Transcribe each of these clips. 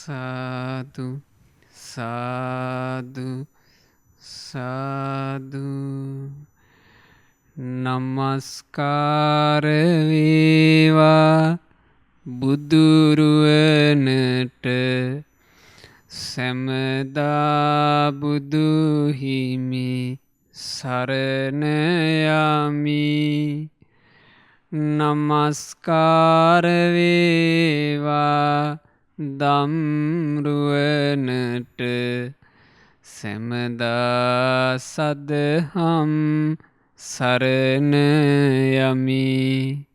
සාදු සාදු සාදු නමස්කාර වේවා බුදුරුවනට සැමදා බුදු හිමි සරණ යමි. නමස්කාර වේවා දම්රුවනට සැමදා සදහම් සරණ යමි.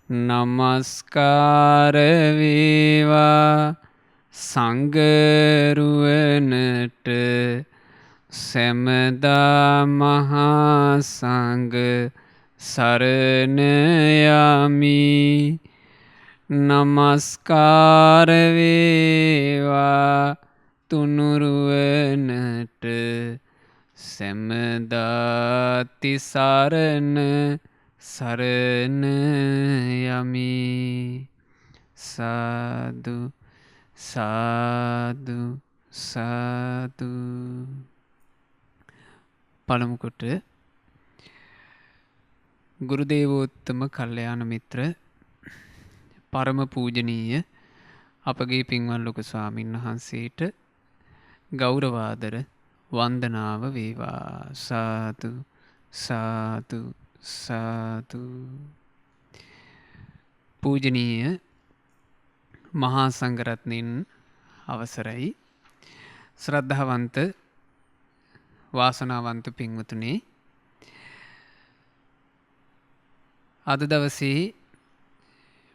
නමස්කාර වේවා සංඝරුවනට සැමදා මහා සංඝ සරණ යමි. නමස්කාර වේවා තුනුරුවනට සැමදා තිසරණ සරණ යමි. සාදු සාදු සාදු. පළමු කොට ගුරුදේවෝත්තම කල්යාණ මිත්‍ර පරම පූජනීය අපගේ පින්වත් ලොකු ස්වාමීන් වහන්සේට ගෞරවාදර වන්දනාව වේවා. සාදු සාදු සාදු. පූජනීය මහා සංඝරත්නයන් අවසරයි. ශ්‍රද්ධාවන්ත වාසනාවන්ත පින්වතුනි, අද දවසේ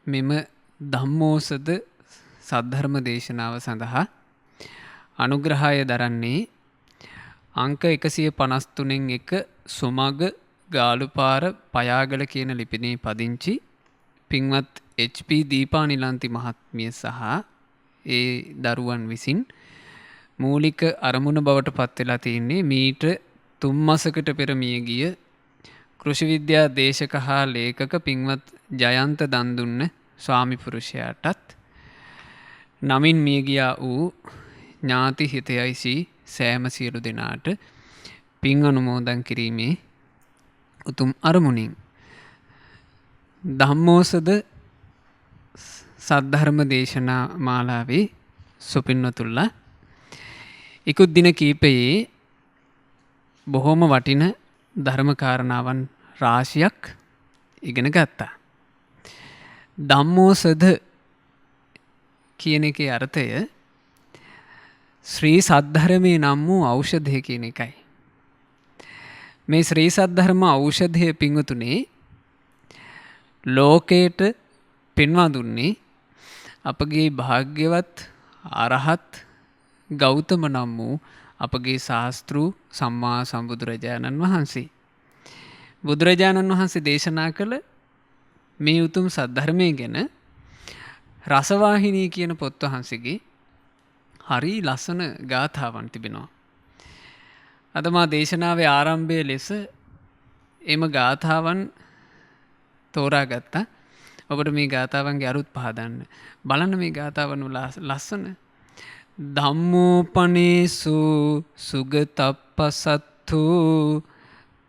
මෙම ධම්මෝසද සද්ධර්ම දේශනාව සඳහා අනුග්‍රහය දරන්නේ අංක 153න් එක සුමග ගාලුපාර පයාගල කියන ලිපිනේ පදිංචි පින්වත් HP දීපානිලන්ති මහත්මිය සහ ඒ දරුවන් විසින් මූලික අරමුණ බවට පත් වෙලා තියෙන්නේ මීට 3 මාසකට පෙර මිය ගිය කෘෂි විද්‍යා දේශක හා ලේඛක පින්වත් ජයන්ත දන්දුන්න ස්වාමි පුරුෂයාටත් නමින් මිය ගියා වූ ඥාති හිතයයිසි සෑම සියලු දෙනාට පින් අනුමෝදන් කිරීමේ උතුම් අරමුණින් ධම්මෝසද සද්ධර්ම දේශනා මාලාවේ සුපින්වතුල්ලා ඉකුත් දින කීපයේ බොහොම වටින ධර්ම කාරණාවන් රාශියක් ඉගෙන ගත්තා. ධම්මෝසද කියන එකේ අර්ථය ශ්‍රී සද්ධර්මයේ නම් වූ ඖෂධය කියන එකයි. මේ ශ්‍රී සද්ධර්ම ඖෂධය පිංගුතුනේ ලෝකයට පෙන්වා දුන්නේ අපගේ භාග්‍යවත් අරහත් ගෞතම නම් වූ අපගේ ශාස්තෘ සම්මා සම්බුදුරජාණන් වහන්සේ. බුදුරජාණන් වහන්සේ දේශනා කළ මේ උතුම් සද්ධර්මය ගැන රසවාහිනී කියන පොත් වහන්සේගේ හරි ලස්සන ගාථාවන් තිබෙනවා. අද මා දේශනාවේ ආරම්භයේ ලෙස එම ගාථාවන් තෝරාගත්තා. ඔබට මේ ගාථාවන්ගේ අරුත් පහදන්න. බලන්න මේ ගාථාවන් ලස්සන. ධම්මෝපනේසු සුගතප්පසත්තු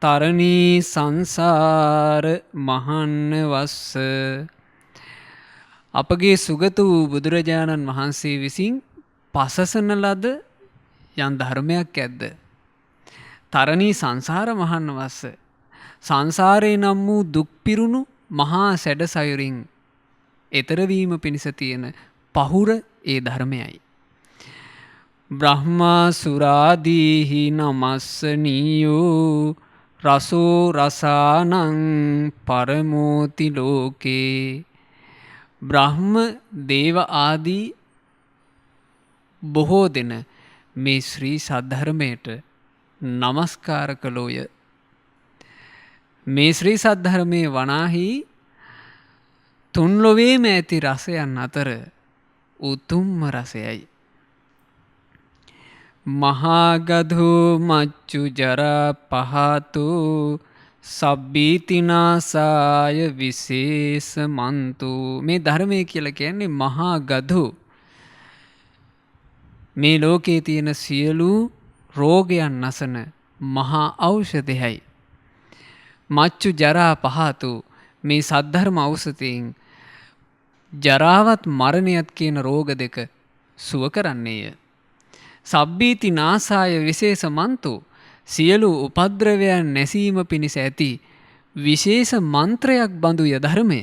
තරණී සංසාර මහන්න වස්ස. අපගේ සුගත වූ බුදුරජාණන් වහන්සේ විසින් පසසන ලද යම් ධර්මයක් ඇද්ද? තරණී සංසාර මහන්න වස්ස. සංසාරේ නම් වූ දුක් පිරුණු මහා සැඩ සයුරින් එතරවීම පිණිස තියෙන පහුර ඒ ධර්මයයි. බ්‍රහ්මා සුරාදීහි නමස්සනීයෝ රසෝ රසානං පරමෝති ලෝකේ. බ්‍රහ්ම දේව ආදී බොහෝ දෙන මේ ශ්‍රී සද්ධර්මයට නමස්කාර කළෝය. මේ ශ්‍රී සද්ධර්මයේ වනාහි තුන් ලොවේම ඇති රසයන් අතර උතුම්ම රසයයි. මහාගධු මච්චු ජරා පහතු සබ්බීතිනාසාය විශේෂ මන්තු. මේ ධර්මය කියලා කියන්නේ මහා ගධු මේ ලෝකයේ තියෙන සියලු රෝගයන් නසන මහා ඖෂධයයි. මච්චු ජරා පහතු මේ සද්ධර්ම ඖෂධයෙන් ජරාවත් මරණයත් කියන රෝග දෙක සුව කරන්නේය. සබ්බීති නාසාය විශේෂ මන්තු සියලු උපද්‍රවයන් නැසීම පිණිස ඇති විශේෂ මන්ත්‍රයක් බඳුය ධර්මය.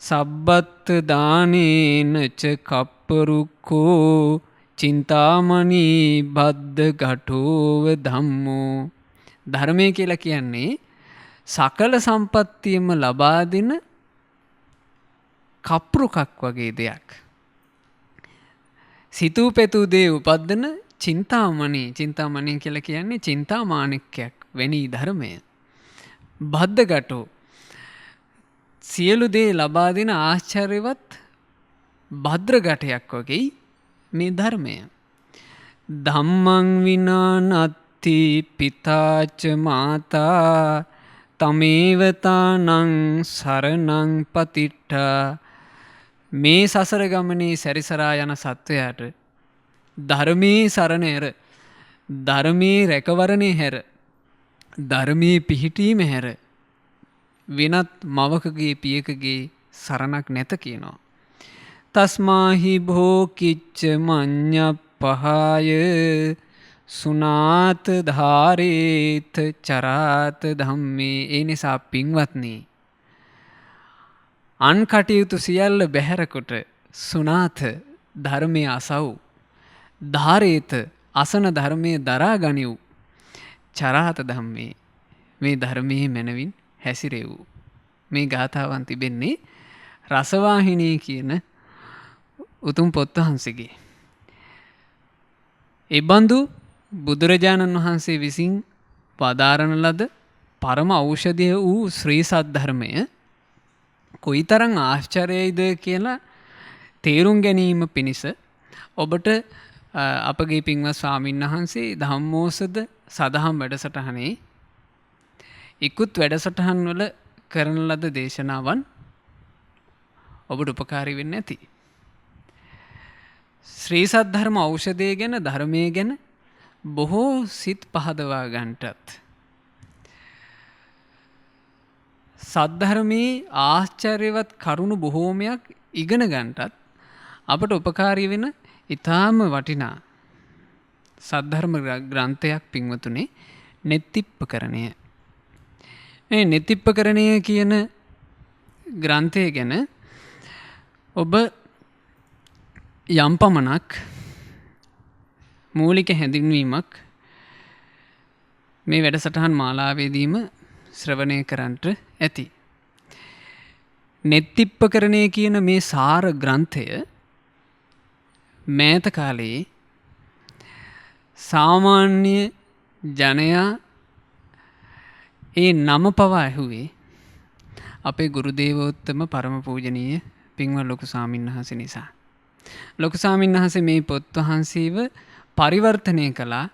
සබ්බත් දානේනච කප්පරුක්කෝ චින්තාමණී බද්ධ ගටෝව ධම්මෝ. ධර්මය කියලා කියන්නේ සකල සම්පත්තියම ලබා දෙන කප්රුකක් වගේ දෙයක්. සිතූ පැතූ දේ උපද්දන චින්තාමණී. චින්තාමණී කියලා කියන්නේ චින්තාමාණික්කයක් වැනි ධර්මය. බද්ධ ගටෝ සියලු දේ ලබා දෙන ආශ්චර්යවත් භද්‍ර ගටයක් වගේ මේ ධර්මය. ධම්මං විනානත්ති පිතාච මාතා තමේවතානං සරණං පතිට්ඨා. මේ සසර ගමනේ සැරිසරා යන සත්වයාට ධර්මයේ සරණ ඇර, ධර්මයේ රැකවරණය හැර, ධර්මයේ පිහිටීම හැර වෙනත් මවකගේ පියකගේ සරණක් නැත කියනවා. තස්මාහි භෝකිච්ච මඤ්ඤප්පහාය සුනාත ධාරේත චරාත ධම්මේ. ඒ නිසා පින්වත්නි, අන් කටයුතු සියල්ල බැහැරකොට සුනාත ධර්මයේ අසව්, ධාරේත අසන ධර්මයේ දරා ගනිව්, චරාත ධම්මේ මේ ධර්මයේ මැනවින් හැසිරෙව්. මේ ගාථාවන් තිබෙන්නේ රසවාහිනී කියන උතුම් පොත් වහන්සේගේ. එබඳු බුදුරජාණන් වහන්සේ විසින් වදාරන ලද පරම ඖෂධය වූ ශ්‍රී සද්ධර්මය කොයිතරම් ආශ්චර්යයිද කියලා තේරුම් ගැනීම පිණිස ඔබට අපගේ පින්වත් ස්වාමීන් වහන්සේ ධම්මෝසද සදහම් වැඩසටහනේ ඉක්ුත් වැඩසටහන් වල කරන ලද දේශනාවන් ඔබට උපකාරී වෙන්න ඇති. ශ්‍රී සද්ධර්ම ඖෂධය ගැන, ධර්මය ගැන බොහෝ සිත් පහදවා ගන්නටත්, සද්ධර්මයේ ආශ්චර්යවත් කරුණු බොහෝමයක් ඉගෙන ගන්නටත් අපට උපකාරී වෙන ඊටාම වටිනා සද්ධර්ම ග්‍රන්ථයක් පින්වතුනේ නෙත්තිප්පකරණය. මේ නෙත්තිප්පකරණය කියන ග්‍රන්ථය ගැන ඔබ යම් පමණක් මූලික හැඳින්වීමක් මේ වැඩසටහන් මාලාවේදීම ශ්‍රවණය කරන්නට ඇති. නෙත්තිප්පකරණය කියන මේ සාර ග්‍රන්ථය මෑත කාලයේ සාමාන්‍ය ජනයා ඒ නම පවා ඇහුවේ අපේ ගුරුදේවෝත්තම පරම පූජනීය පින්වත් ලොකු ස්වාමීන් වහන්සේ නිසා. ලොකු ස්වාමීන් වහන්සේ මේ පොත් වහන්සේව පරිවර්තනය කළා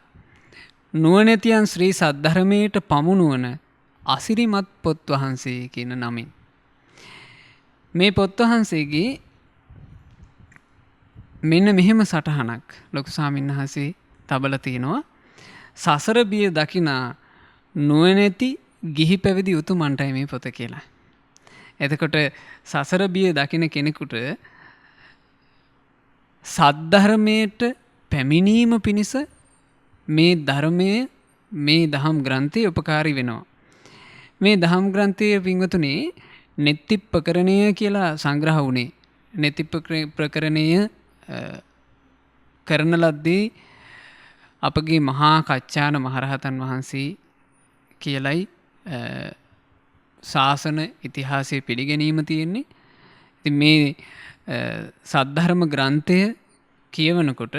නුවණැතියන් ශ්‍රී සද්ධර්මයට පමුණුවන අසිරිමත් පොත් වහන්සේ කියන නමින්. මේ පොත් වහන්සේගේ මෙන්න මෙහෙම සටහනක් ලොකු ස්වාමීන් වහන්සේ තබලා තිනවා. සසර බිය දකිනා නුවණැති ගිහි පැවිදි උතුමන්ටයි මේ පොත කියලා. එතකොට සසර බිය දකින කෙනෙකුට සද්ධර්මයට පැමිණීම පිණිස මේ ධර්මයේ, මේ දහම් ග්‍රන්ථය උපකාරී වෙනවා. මේ දහම් ග්‍රන්ථයේ පින්වතුනි නෙත්තිප්පකරණය කියලා සංග්‍රහ වුණේ. නෙත්තිප්පකරණය කරන ලද්දේ අපගේ මහා කච්චාන මහරහතන් වහන්සේ කියලයි ශාසන ඉතිහාසයේ පිළිගැනීම තියෙන්නේ. ඉතින් මේ සද්ධර්ම ග්‍රන්ථය කියවනකොට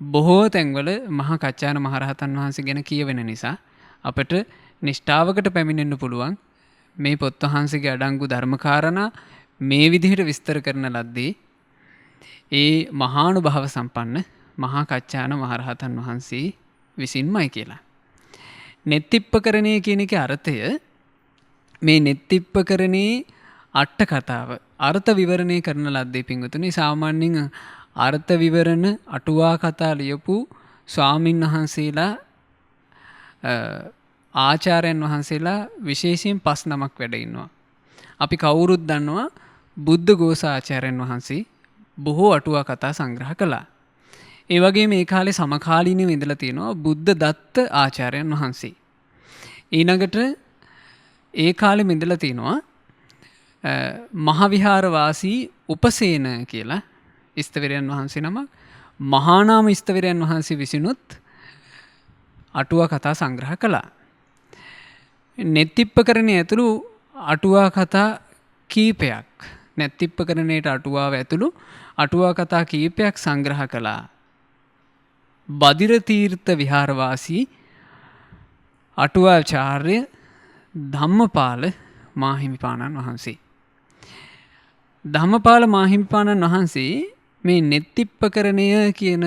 බොහෝ තැන්වල මහා කච්චාන මහරහතන් වහන්සේ ගැන කියවෙන නිසා අපට නිෂ්ඨාවකට පැමිණෙන්න පුළුවන් මේ පොත් වහන්සේගේ අඩංගු ධර්මකාරණා මේ විදිහට විස්තර කරන ලද්දේ ඒ මහානුභාව සම්පන්න මහා කච්චාන මහරහතන් වහන්සේ විසින්මයි කියලා. නෙත්තිප්පකරණය කියන එකේ අර්ථය, මේ නෙත්තිප්පකරණේ අට කතාව අර්ථ විවරණය කරන ලද්දේ පින්වතුනි සාමාන්‍යයෙන් අර්ථ විවරණ අටුවා කතා ලියපු ස්වාමින් වහන්සේලා ආචාර්යයන් වහන්සේලා විශේෂයෙන් 5 නමක් වැඩ ඉන්නවා. අපි කවුරුත් දන්නවා බුද්ධඝෝෂ ආචාර්යයන් වහන්සේ බොහෝ අටුවා කතා සංග්‍රහ කළා. ඒ වගේ මේ කාලේ සමකාලීනව ඉඳලා තියෙනවා බුද්ධ දත්ත ආචාර්යයන් වහන්සේ. ඊළඟට ඒ කාලෙම ඉඳලා තියෙනවා මහවිහාර වාසී උපසේන කියලා ස්ථවිරයන් වහන්සේ නමක්. මහානාම ස්ථවිරයන් වහන්සේ විසිනුත් අටුවා කතා සංග්‍රහ කළා. නෙත්තිප්පකරණය ඇතුළු අටුවා කතා කීපයක් නෙත්තිප්පකරණයට අටුවාව ඇතුළු අටුවා කතා කීපයක් සංග්‍රහ කළා. බදිර තීර්ථ විහාරවාසී අටුවාචාර්ය ධම්මපාල මාහිමිපාණන් වහන්සේ. ධම්මපාල මාහිමිපාණන් වහන්සේ මේ නෙත්තිප්පකරණය කියන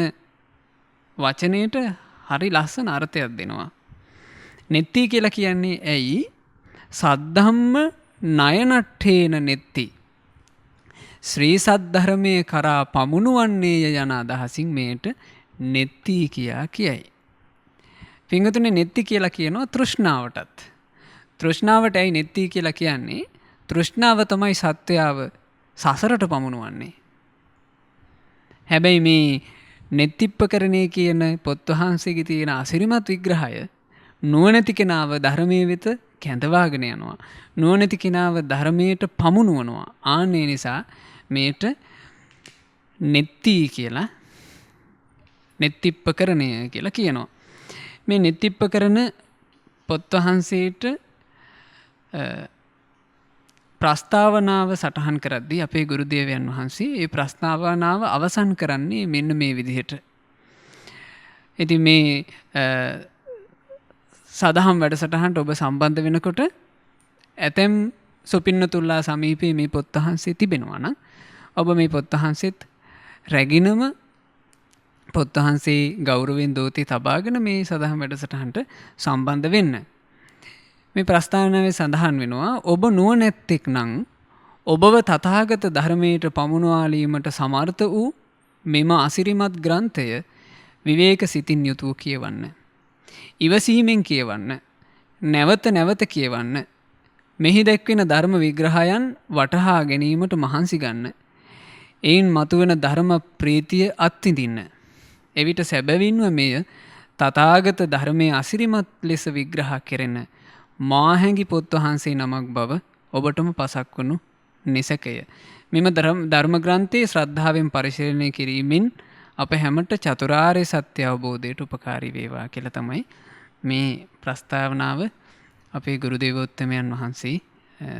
වචනයට හරි ලස්සන අර්ථයක් දෙනවා. නෙත්ති කියලා කියන්නේ ඇයි? සද්ධම්ම නයනට්ඨේන නෙත්ති. ශ්‍රී සද්ධර්මයේ කරා පමුණුවන්නේය යන අදහසින් මේට නෙත්ති කියා කියයි. පින්වතුනි නෙත්ති කියලා කියනවා තෘෂ්ණාවටත්. තෘෂ්ණාවට ඇයි නෙත්ති කියලා කියන්නේ? තෘෂ්ණාව තමයි සත්‍යව සසරට පමුණුවන්නේ. හැබැයි මේ නෙත්තිප්පකරණය කියන පොත් වහන්සේගේ තියෙන අසිරිමත් විග්‍රහය නුවණැති කෙනාව ධර්මයේ වෙත කැඳවාගෙන යනවා. නුවණැති කෙනාව ධර්මයට පමුණුවනවා. ආන්නේ නිසා මේට නෙත්ති කියලා නෙත්තිප්පකරණය කියලා කියනවා. මේ නෙත්තිප්පකරණ පොත් වහන්සේට ප්‍රස්තාවනාව සටහන් කරද්දී අපේ ගුරුදේවයන් වහන්සේ ඒ ප්‍රස්තාවනාව අවසන් කරන්නේ මෙන්න මේ විදිහට. ඉතින් මේ සදහම් වැඩසටහනට ඔබ සම්බන්ධ වෙනකොට ඇතැම් සුපින්නතුල්ලා සමීපයේ මේ පොත් වහන්සේ තිබෙනවා නම් ඔබ මේ පොත් වහන්සේත් රැගිනම පොත් වහන්සේ ගෞරවයෙන් දෝතේ තබාගෙන මේ සදහම් වැඩසටහනට සම්බන්ධ වෙන්න. මේ ප්‍රස්තාවනාවේ සඳහන් වෙනවා ඔබ නුවණැත්තෙක් නම් ඔබව තථාගත ධර්මයට පමුණවාලීමට සමර්ථ වූ මෙම අසිරිමත් ග්‍රන්ථය විවේක සිතින් යුතුව කියවන්න. ඉවසීමෙන් කියවන්න. නැවත නැවත කියවන්න. මෙහි දැක්වෙන ධර්ම විග්‍රහයන් වටහා ගැනීමට මහන්සි ගන්න. එයින් මතුවන ධර්ම ප්‍රීතිය අත්විඳින්න. එවිට සැබවින්ම මෙය තථාගත ධර්මයේ අසිරිමත් ලෙස විග්‍රහ කෙරෙන මාහැඟි පොත් වහන්සේ නමක් බව ඔබටම පසක් වනු නිසැකය. මෙම ධර්ම ග්‍රන්ථයේ ශ්‍රද්ධාවෙන් පරිශීලනය කිරීමෙන් අප හැමට චතුරාර්ය සත්‍ය අවබෝධයට උපකාරී වේවා කියලා තමයි මේ ප්‍රස්තාවනාව අපේ ගුරු දේවෝත්තමයන් වහන්සේ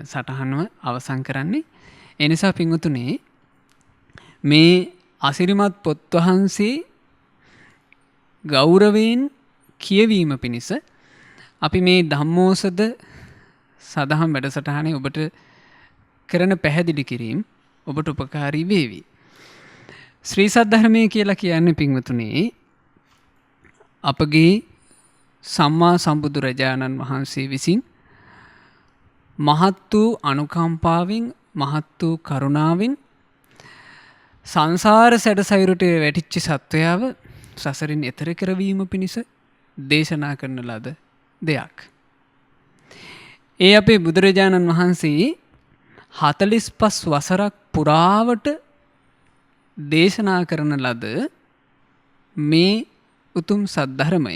සටහන්ව අවසන් කරන්නේ. ඒ නිසා පින්වතුනි මේ අසිරිමත් පොත් වහන්සේ ගෞරවයෙන් කියවීම පිණිස අපි මේ ධම්මෝසද සදහම් වැඩසටහනේ ඔබට කරන පැහැදිලි කිරීම ඔබට උපකාරී වේවි. ශ්‍රී සද්ධර්මය කියලා කියන්නේ පින්වතුනි අපගේ සම්මා සම්බුදුරජාණන් වහන්සේ විසින් මහත් වූ අනුකම්පාවෙන් මහත් වූ කරුණාවෙන් සංසාර සැඩසයුරට වැටිච්ච සත්වයාව සසරින් එතර කරවීම පිණිස දේශනා කරන ලද දෙයක්. ඒ අපේ බුදුරජාණන් වහන්සේ 45 වසරක් පුරාවට දේශනා කරන ලද මේ උතුම් සද්ධර්මය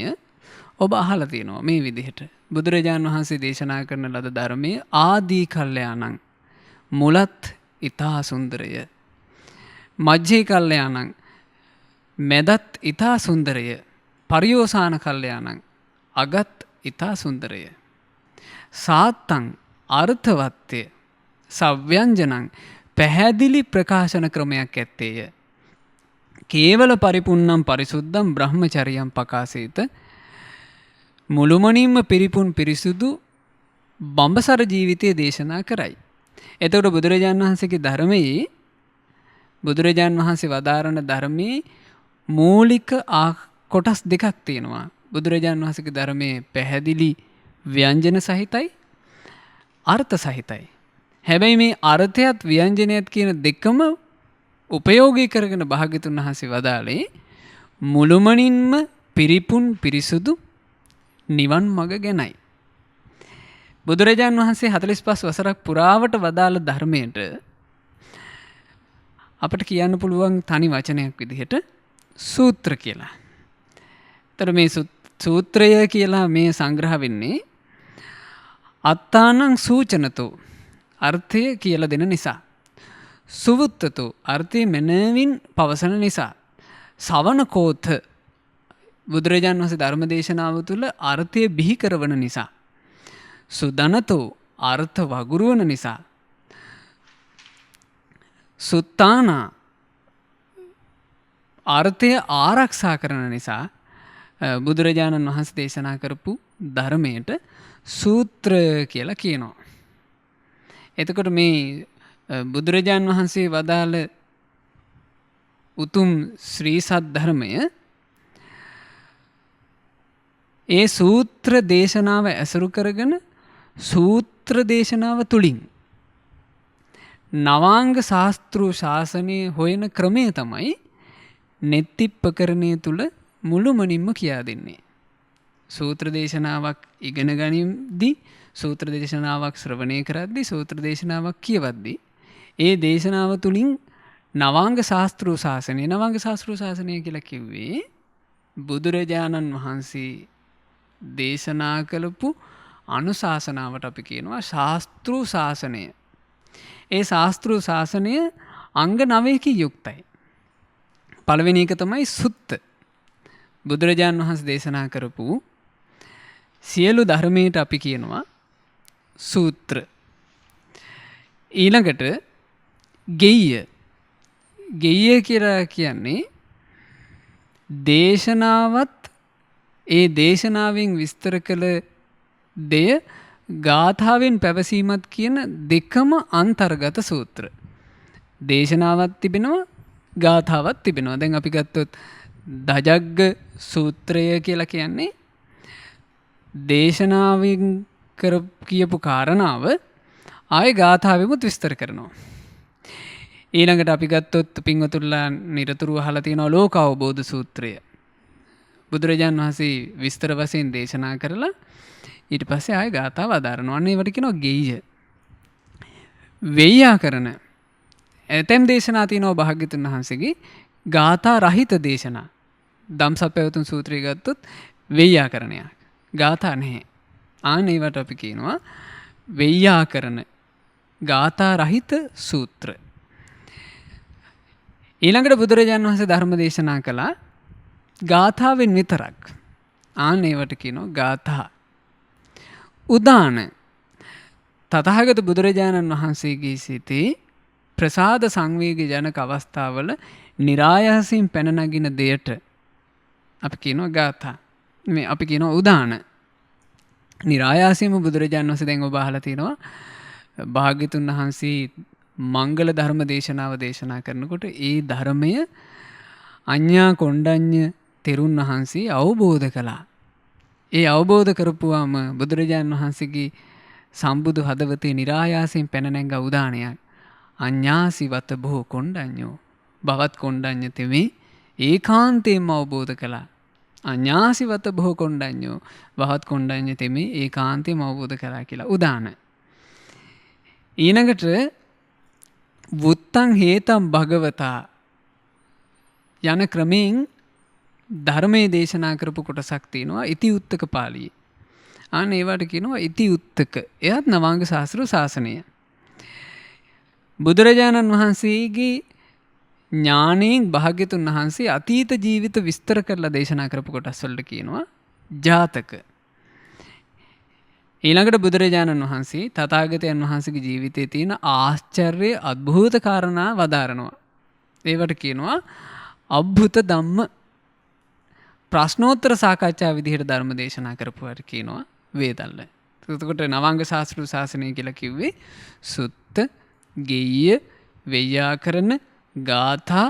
ඔබ අහලා තියෙනවා මේ විදිහට. බුදුරජාණන් වහන්සේ දේශනා කරන ලද ධර්මයේ ආදී කල්යාණං මුලත් ඊතා සුන්දරය. මජ්ජේ කල්යාණං මැදත් ඊතා සුන්දරය. පරියෝසాన කල්යාණං අගත් ඊතා සුන්දරය. සාත්තං අර්ථවත්ය. සව්‍යංජනං පැහැදිලි ප්‍රකාශන ක්‍රමයක් ඇත්තේය. කේවල පරිපුන්නම් පරිසුද්ධම් බ්‍රහ්මචරියම් පකාසේත. මුළුමනින්ම පිරිපුන් පිරිසුදු බඹසර ජීවිතය දේශනා කරයි. එතකොට බුදුරජාණන් වහන්සේගේ ධර්මයේ බුදුරජාණන් වහන්සේ වදාරන ධර්මයේ මූලික කොටස් දෙකක් තියෙනවා. බුදුරජාණන් වහන්සේගේ ධර්මයේ පැහැදිලි ව්‍යංජන සහිතයි අර්ථ සහිතයි. හැබැයි මේ අර්ථයත් ව්‍යංජනයත් කියන දෙකම උපයෝගී කරගෙන භාග්‍යතුන් වහන්සේ වදාළේ මුළුමනින්ම පිරිපුන් පිරිසුදු නිවන් මඟ ගැනයි. බුදුරජාණන් වහන්සේ 45 වසරක් පුරාවට වදාළ ධර්මයට අපට කියන්න පුළුවන් තනි වචනයක් විදිහට සූත්‍ර කියලා. තර මේ සූත්‍රය කියලා මේ සංග්‍රහ වෙන්නේ අත්තානං සූචනතෝ අර්ථය කියලා දෙන නිසා. සුවුත්තතෝ අර්ථය මැනවින් පවසන නිසා. සවනකෝත බුදුරජාණන් වහන්සේ ධර්ම දේශනාව තුළ අර්ථය බිහි කරවන නිසා. සුදනතෝ අර්ථ වගුරුවන නිසා. සුත්තානා අර්ථය ආරක්ෂා කරන නිසා බුදුරජාණන් වහන්සේ දේශනා කරපු ධර්මයට සූත්‍ර කියලා කියනවා. එතකොට මේ බුදුරජාණන් වහන්සේ වදාළ උතුම් ශ්‍රී සද්ධර්මය ඒ සූත්‍ර දේශනාව ඇසුරු කරගෙන සූත්‍ර දේශනාව තුළින් නවාංග ශාස්තෘ ශාසනය හොයන ක්‍රමය තමයි නෙත්තිප්පකරණය තුළ මුළුමනින්ම කියා දෙන්නේ. සූත්‍ර දේශනාවක් ඉගෙන ගනිද්දී සූත්‍ර දේශනාවක් ශ්‍රවණය කරද්දී සූත්‍ර දේශනාවක් කියවද්දී ඒ දේශනාව තුළින් නවාංග ශාස්තෘ ශාසනය නවාංග ශාස්තෘ ශාසනය කියලා කිව්වේ බුදුරජාණන් වහන්සේ දේශනා කළපු අනුශාසනාවට අපි කියනවා ශාස්තෘ ශාසනය. ඒ ශාස්තෘ ශාසනය අංග 9කින් යුක්තයි. පළවෙනි එක තමයි සුත්ත. බුදුරජාණන් වහන්සේ දේශනා කරපු සියලු ධර්මයට අපි කියනවා සූත්‍ර. ඊළඟට ගෙය්‍ය. ගෙය්‍ය කියලා කියන්නේ දේශනාවත් ඒ දේශනාවෙන් විස්තර කළ දෙය ගාථාවෙන් පැවසීමත් කියන දෙකම අන්තර්ගත සූත්‍ර. දේශනාවත් තිබෙනවා ගාථාවත් තිබෙනවා. දැන් අපි ගත්තොත් දජග්ග සූත්‍රය කියලා කියන්නේ දේශනාවෙන් කියපු කාරණාව ආයේ ගාථාවෙමුත් විස්තර කරනවා. ඊළඟට අපි ගත්තොත් පින්වතුන්ලා නිරතුරුව අහලා තියෙනවා ලෝක අවබෝධ සූත්‍රය. බුදුරජාණන් වහන්සේ විස්තර වශයෙන් දේශනා කරලා ඊට පස්සේ ආයේ ගාථාව අදාරනවා. අන්න ඒවට කියනවා ගෙය්‍ය. වෙය්‍යාකරණ. ඇතැම් දේශනා තියෙනවා භාග්‍යතුන් වහන්සේගේ ගාථා රහිත දේශනා. ධම්සප්පවතුන් සූත්‍රය ගත්තොත් වෙය්‍යාකරණයක්. ගාථා නැහැ. ආන්න ඒවට අපි කියනවා වෙය්‍යාකරණ. ගාථා රහිත සූත්‍ර. ඊළඟට බුදුරජාණන් වහන්සේ ධර්ම දේශනා කළා ගාථාවෙන් විතරක්. ආන්න ඒවට කියනවා ගාථා. උදාන. තථාගත බුදුරජාණන් වහන්සේගේ සිතේ ප්‍රසාද සංවේග ජනක අවස්ථාවල નિરાයසින් පැන නගින දෙයට අපි කියනවා ගාථා. මේ අපි කියනවා උදාන. નિરાයසින්ම බුදුරජාණන් වහන්සේ දැන් ඔබ අහලා තිනවා භාග්‍යතුන් වහන්සේ මංගල ධර්ම දේශනාව දේශනා කරනකොට ඒ ධර්මය අඤ්ඤා කොණ්ඩඤ්ඤ තෙරුන් වහන්සේ අවබෝධ කළා. ඒ අවබෝධ කරපුවාම බුදුරජාණන් වහන්සේගේ සම්බුදු හදවතේ નિરાයාසයෙන් පැන නැංග උදානයක්. අඤ්ඤාසි වත බොහෝ කොණ්ඩඤ්ඤෝ බවත් කොණ්ඩඤ්ඤ තෙමේ ඒකාන්තයෙන්ම අවබෝධ කළා. අඤ්ඤාසි වත බොහෝ කොණ්ඩඤ්ඤෝ බවත් කොණ්ඩඤ්ඤ තෙමේ ඒකාන්තයෙන්ම අවබෝධ කළා කියලා උදාන. ඊළඟට වුත්තං හේතම් භගවතා යන ක්‍රමයෙන් ධර්මයේ දේශනා කරපු කොටසක් තියෙනවා ඉති උත්තක පාළියේ. ආන්න ඒවට කියනවා ඉති උත්තක. එයත් නවාංග ශාස්ත්‍ර ශාසනය. බුදුරජාණන් වහන්සේගේ ඥාණයෙන් භාග්‍යතුන් වහන්සේ අතීත ජීවිත විස්තර කරලා දේශනා කරපු කොටස් වලට කියනවා ජාතක. ඊළඟට බුදුරජාණන් වහන්සේ තථාගතයන් වහන්සේගේ ජීවිතයේ තියෙන ආශ්චර්ය අద్භූත කාරණා වදාරනවා. ඒවට කියනවා අබ්භුත ධම්ම. ප්‍රශ්නෝත්තර සාකච්ඡා විදිහට ධර්ම දේශනා කරපුවාට කියනවා වේදල්ල. එතකොට නවාංග ශාස්ත්‍ර ශාසනය කියලා කිව්වේ සුත්ත, ගෙය්‍ය, වෙය්‍යාකරණ, ගාථා,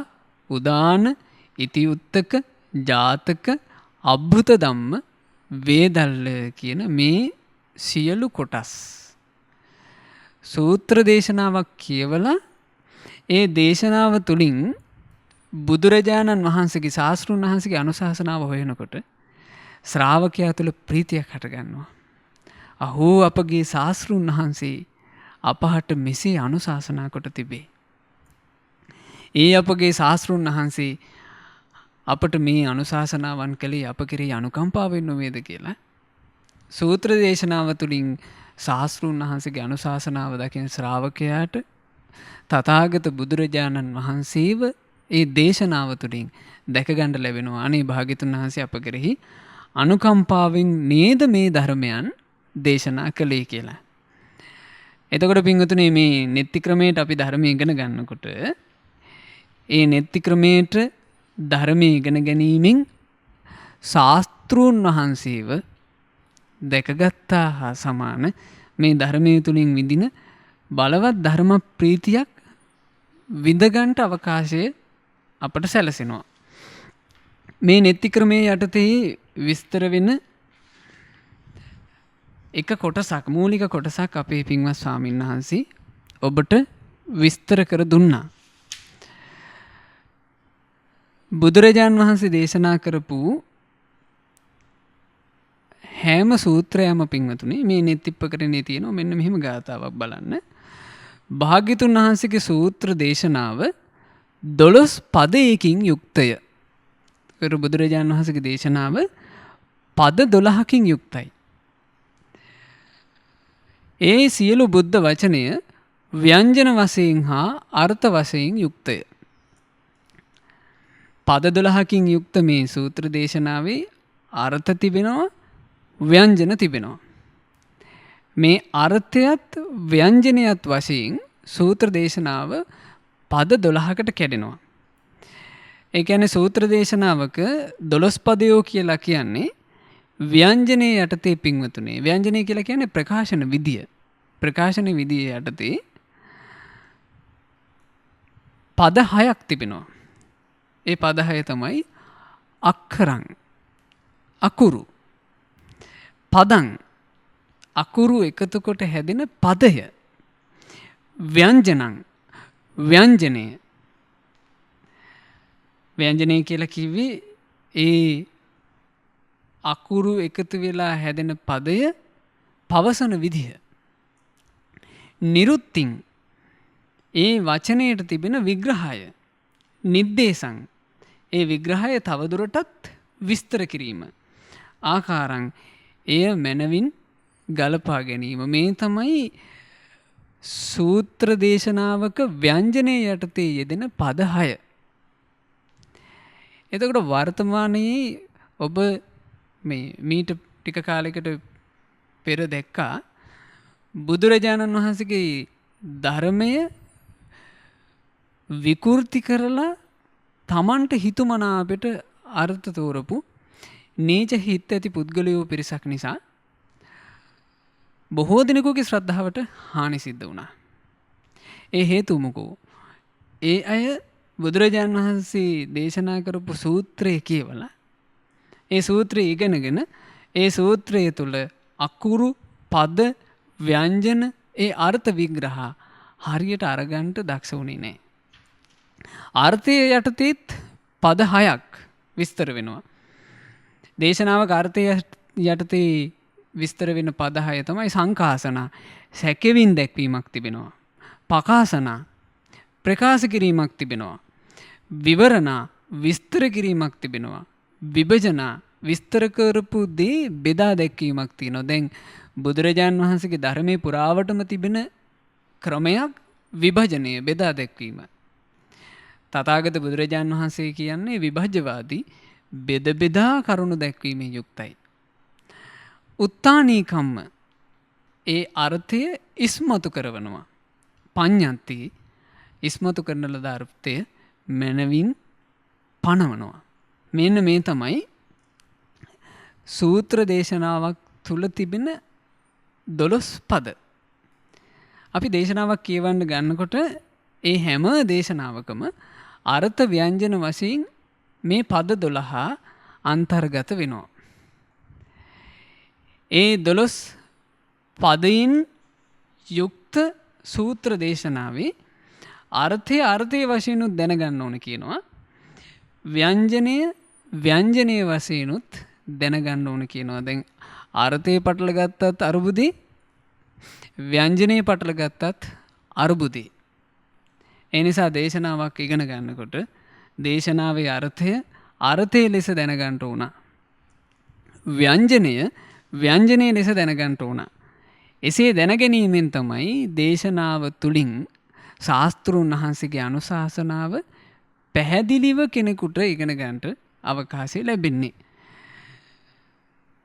උදාන, ඉති උත්තක, ජාතක, අබ්භුත ධම්ම, වේදල්ල කියන මේ සියලු කොටස්. සූත්‍ර දේශනාවක් කියවලා ඒ දේශනාව තුළින් බුදුරජාණන් වහන්සේගේ ශාස්ත්‍රූන් වහන්සේගේ අනුශාසනාව හොයනකොට ශ්‍රාවකයා තුළ ප්‍රීතියක් හටගන්නවා. අහෝ අපගේ ශාස්ත්‍රූන් වහන්සේ අපහට මෙසේ අනුශාසනා කොට තිබේ. ඒ අපගේ ශාස්ත්‍රූන් වහන්සේ අපට මේ අනුශාසනාවන් කළේ අප කෙරෙහි අනුකම්පාවෙන් නොවේද කියලා සූත්‍ර දේශනාව තුළින් ශාස්ත්‍රූන් වහන්සේගේ අනුශාසනාව දකින ශ්‍රාවකයාට තථාගත බුදුරජාණන් වහන්සේව ඒ දේශනාව තුළින් දැකගන්න ලැබෙනවා. අනේ භාග්‍යතුන් වහන්සේ අප කෙරෙහි අනුකම්පාවෙන් නේද මේ ධර්මයන් දේශනා කළේ කියලා. එතකොට පින්වතුනි මේ නෙත්ති ක්‍රමයට අපි ධර්මය ඉගෙන ගන්නකොට ඒ නෙත්ති ක්‍රමයට ධර්මය ඉගෙන ගැනීමෙන් ශාස්ත්‍රූන් වහන්සේව දැකගත්තා හා සමාන මේ ධර්මය තුළින් විඳින බලවත් ධර්ම ප්‍රීතියක් විඳගන්ට අවකාශය අපට සැලසෙනවා. මේ නෙත්ති ක්‍රමයේ යටතේ විස්තර වෙන එක කොටසක් මූලික කොටසක් අපේ පින්වත් ස්වාමීන් වහන්සේ ඔබට විස්තර කර දුන්නා. බුදුරජාණන් වහන්සේ දේශනා කරපු හැම සූත්‍රයම පින්වතුනි මේ නෙත්තිප්පකරණේ තියෙනවා. මෙන්න මෙහෙම ගාථාවක් බලන්න. භාග්‍යතුන් වහන්සේගේ සූත්‍ර දේශනාව 12 පදයකින් යුක්තය. බුදුරජාණන් වහන්සේගේ දේශනාව පද 12කින් යුක්තයි. ඒ සියලු බුද්ධ වචනය ව්‍යංජන වශයෙන් හා අර්ථ වශයෙන් යුක්තය. පද 12කින් යුක්ත මේ සූත්‍ර දේශනාවේ අර්ථ තිබෙනවා, ව්‍යංජන තිබෙනවා. මේ අර්ථයත් ව්‍යංජනයත් වශයෙන් සූත්‍ර දේශනාව පද 12කට කැඩෙනවා. ඒ කියන්නේ සූත්‍ර දේශනාවක 12 පදයෝ කියලා කියන්නේ ව්‍යංජනයේ යටතේ පින්වතුනේ. ව්‍යංජනය කියලා කියන්නේ ප්‍රකාශන විදිය. ප්‍රකාශන විදිය යටතේ පද 6ක් තිබෙනවා. ඒ පද 6 තමයි අක්ඛරං, අකුරු, පදං, අකුරු එකතු කොට හැදෙන පදය, ව්‍යංජනං, ව්‍යංජනය. ව්‍යංජනය කියලා කිව්වේ ඒ අකුරු එකතු වෙලා හැදෙන පදය පවසන විදිහ. නිරුත්තිං, ඒ වචනයට තිබෙන විග්‍රහය. නිද්දේශං, ඒ විග්‍රහය තවදුරටත් විස්තර කිරීම. ආකාරං, එය මනවින් ගලපා ගැනීම. මේ තමයි සූත්‍ර දේශනාවක ව්‍යංජනයේ යටතේ යෙදෙන පද 6. එතකොට වර්තමානයේ ඔබ මීට ටික කාලයකට පෙර දැක්කා බුදුරජාණන් වහන්සේගේ ධර්මය විකෘති කරලා තමන්ට හිතුමනාපෙට අර්ථ තෝරපු නීච හිත් ඇති පුද්ගලයෝ පිරිසක් නිසා බොහෝ දෙනෙකුගේ ශ්‍රද්ධාවට හානි සිද්ධ වුණා. ඒ හේතුව මොකෝ? ඒ අය බුදුරජාණන් වහන්සේ දේශනා කරපු සූත්‍රය කියවලා ඒ සූත්‍රය ඉගෙනගෙන ඒ සූත්‍රය තුළ අකුරු, පද, ව්‍යංජන, ඒ අර්ථ විග්‍රහ හරියට අරගන්ට දක්ෂ වුණේ නැහැ. අර්ථය යටතේත් පද 6ක් විස්තර වෙනවා. දේශනාවක අර්ථය යටතේ විස්තර වෙන පද 6 තමයි සංකාසන, සැකෙවින් දැක්වීමක් තිබෙනවා. පකාසන, ප්‍රකාශ කිරීමක් තිබෙනවා. විවරණ, විස්තර කිරීමක් තිබෙනවා. විභජන, විස්තර කරපු දේ බෙදා දැක්වීමක් තියෙනවා. දැන් බුදුරජාන් වහන්සේගේ ධර්මයේ පුරාවටම තිබෙන ක්‍රමයක් විභජනය, බෙදා දැක්වීම. තථාගත බුදුරජාන් වහන්සේ කියන්නේ විභජ්‍යවාදී, බෙද බෙදා කරුණු දැක්වීමෙන් යුක්තයි. උත්තානීකම්ම, ඒ අර්ථය ඉස්මතු කරවනවා. පඤ්ඤන්ති, ඉස්මතු කරන ලද අර්ථය මනවින් පනවනවා. මෙන්න මේ තමයි සූත්‍ර දේශනාවක් තුල තිබෙන 12 පද. අපි දේශනාවක් කියවන්න ගන්නකොට ඒ හැම දේශනාවකම අර්ථ ව්‍යංජන වශයෙන් මේ පද 12 අන්තර්ගත වෙනවා. ඒ 12 පදයෙන් යුක්ත සූත්‍ර දේශනාවේ අර්ථය වශයෙන්ුත් දැනගන්න ඕන කියනවා. ව්‍යංජනයේ වශයෙන්ුත් දැනගන්න ඕන කියනවා. දැන් අර්ථය පටල ගත්තත් අරුබුදේ, ව්‍යංජනයේ පටල ගත්තත් අරුබුදේ. ඒ නිසා දේශනාවක් ඉගෙන ගන්නකොට දේශනාවේ අර්ථය ලෙස දැනගන්න ඕන. ව්‍යංජනයේ ලෙස දැනගන්න ඕන. එසේ දැනගැනීමෙන් තමයි දේශනාව තුළින් ශාස්තෘන් වහන්සේගේ අනුශාසනාව පැහැදිලිව කෙනෙකුට ඉගෙන ගන්නට අවකාශය ලැබෙන්නේ.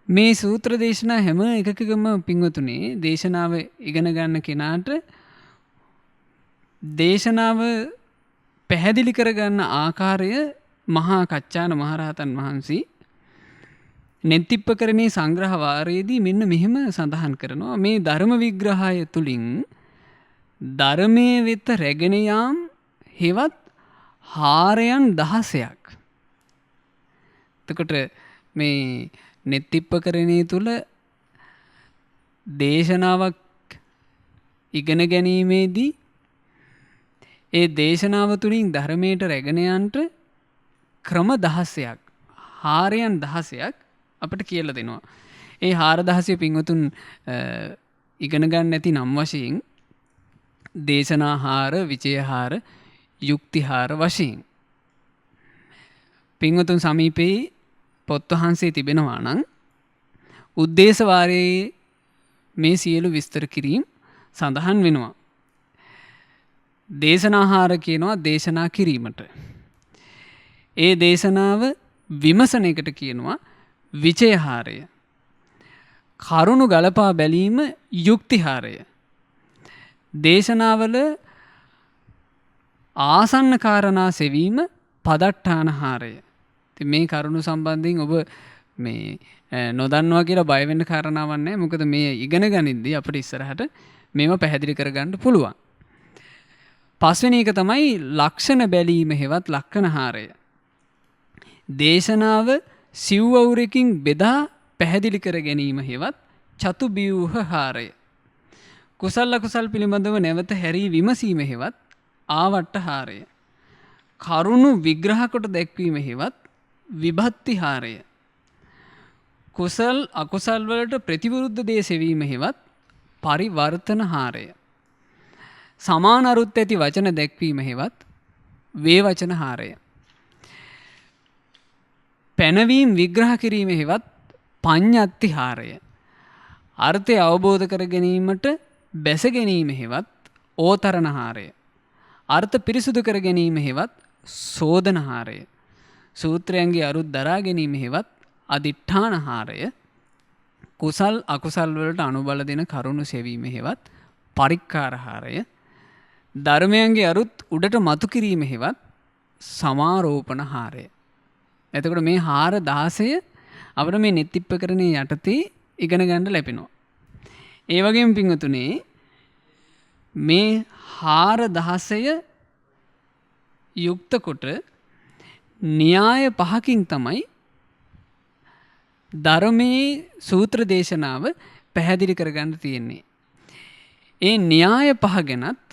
මේ සූත්‍ර දේශනා හැම එකකම පින්වතුනේ දේශනාව ඉගෙන ගන්න කෙනාට දේශනාව පැහැදිලි කරගන්න ආකාරය මහා කච්චාන මහරහතන් වහන්සේ නෙත්තිප්පකරණේ සංග්‍රහ වාරයේදී මෙන්න මෙහෙම සඳහන් කරනවා. මේ ධර්ම විග්‍රහය තුලින් ධර්මයේ වෙත රැගෙන යාම් හෙවත් හාරයන් 16ක්. එතකොට මේ නෙත්තිප්පකරණේ තුල දේශනාවක් ඉගෙන ගැනීමේදී ඒ දේශනාව තුළින් ධර්මයට රැගෙන යන්නට ක්‍රම 16ක්, හාරයන් 16ක් අපිට කියලා දෙනවා. ඒ හාර 16 පින්වතුන් ඉගෙන ගන්න නැති නම් වශයෙන් දේශනාහාර, විචයහාර, යුක්තිහාර වශයෙන් පින්වතුන් සමීපේ පොත් වහන්සේ තිබෙනවා නම් උද්දේශ වාරයේ මේ සියලු විස්තර කිරීම සඳහන් වෙනවා. දේශනාහාර කියනවා දේශනා කිරීමට. ඒ දේශනාව විමසන එකට කියනවා විචයහාරය. කරුණු ගලපා බැලීම යුක්තිහාරය. දේශනාවල ආසන්න කාරණා සෙවීම පදට්ඨානහාරය. ඉතින් මේ කරුණු සම්බන්ධයෙන් ඔබ මේ නොදන්නවා කියලා බය වෙන්න කාරණාවක් නැහැ. මොකද මේ ඉගෙන ගනිද්දී අපිට ඉස්සරහට මේව පැහැදිලි කරගන්න පුළුවන්. පස්වෙනි එක තමයි ලක්ෂණ බැලීම හෙවත් ලක්ෂණහාරය. දේශනාව සිව්වවුරකින් බෙදා පැහැදිලි කර ගැනීම හෙවත් චතුබ්බ්‍යූහහාරය. කුසල අකුසල් පිළිබඳව නැවත හැරී විමසීම හෙවත් ආවට්ටහාරය. කරුණු විග්‍රහ කොට දැක්වීම හෙවත් විභත්තිහාරය. කුසල් අකුසල් වලට ප්‍රතිවිරුද්ධ දේ සෙවීම හෙවත් පරිවර්තනහාරය. සමාන අරුත් ඇති වචන දැක්වීම හෙවත් වේවචනහාරය. පැනවීම විග්‍රහ කිරීම හෙවත් පඤ්ඤත්තිහාරය. අර්ථය අවබෝධ කර ගැනීමට බැස ගැනීම හෙවත් ඕතරණහාරය. අර්ථ පිරිසුදු කර ගැනීම හෙවත් සෝදනහාරය. සූත්‍රයන්ගේ අරුත් දරා ගැනීම හෙවත් අදිඨානහාරය. කුසල් අකුසල් වලට අනුබල දෙන කරුණු සෙවීම හෙවත් පරික්කාරහාරය. ධර්මයන්ගේ අරුත් උඩට මතු කිරීම හෙවත් සමාරෝපණහාරය. එතකොට මේ හාර 16 අපිට මේ නෙත්තිප්පකරණේ යටතේ ඉගෙන ගන්න ලැබෙනවා. ඒ වගේම පින්වතුනේ මේ හාර 16 යුක්ත කොට න්‍යාය 5කින් තමයි ධර්මයේ සූත්‍ර දේශනාව පැහැදිලි කරගන්න තියෙන්නේ. ඒ න්‍යාය 5 ගැනත්